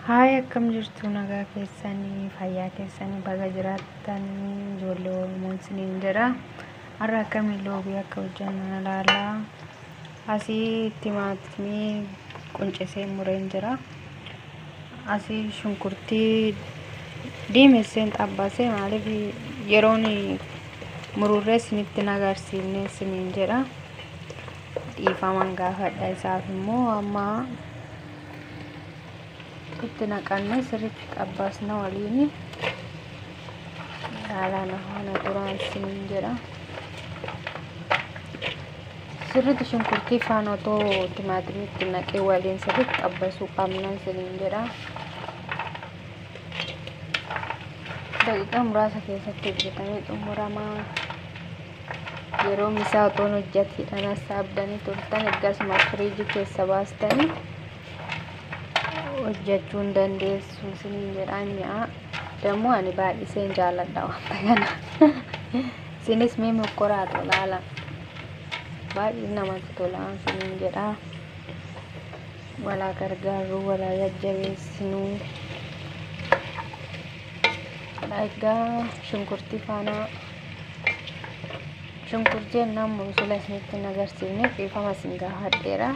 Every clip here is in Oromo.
Haaya akkam jirtu nagaa keessanii fayyaa keessanii baga jiraatanii ijoollee Oromoon isiniin jira. Har'a akkamiin loobii akka hojjannu ilaalaa. Asii timaatimii quncisee mureen jira. Asii shunkurtii diimesseen xabbaasee maaliif yeroon mururree isinitti nagarsiifne isiniin jedha. Dhiifaman gaafadha isaaf immoo amma itti naqanne sirriitti xabbaasna waliin ilaalaan haala duraan isiniin jedha. Sirriitti shunkurtii faana otoo timaatimii itti naqee waliin sirriitti xabbaasuu qabna isiniin jedha. Daqiiqaa muraasa keessatti hojjetamee xumuramaa. Yeroo misaa otoon hojjatiidhaan abdanii turtan akkasuma firiijii keessa baastanii hojjechuu hin dandeessu isiniin jedhaan mi'a. Dammoo ani baay'iseen jaalladha wanta kana. Isinis mee mokkoraatu ilaala. Baay'ee namatti tola isiniin jedha. Walaa gargaaruu walaa jajjabeessinuu. Egaa shunkurtii faana shunkurtii ennaan mursula isinitti hin agarsiifne dhiifama isin gaafadheera.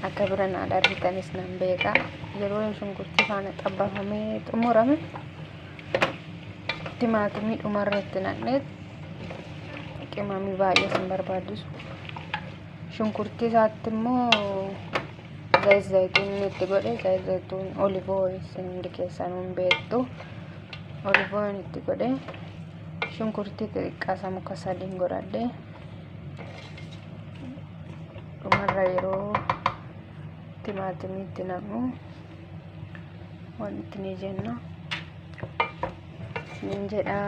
Akka bira na darbittanis nan beeka. Yeroo shunkurtii faana xabbafamee xumurame timaatimii dhumarratti naqnee qimamii baay'ee isin barbaachisu. Shunkurtii isaatti immoo zayituun itti godhe zayituun olive oil isin keessan hin beektu. Olive oil itti godhe shunkurtii xixiqqaasa muka sadiin godhadhe dhumarra yeroo timaatimii itti naqnu wanti ni jenna isiniin jedha.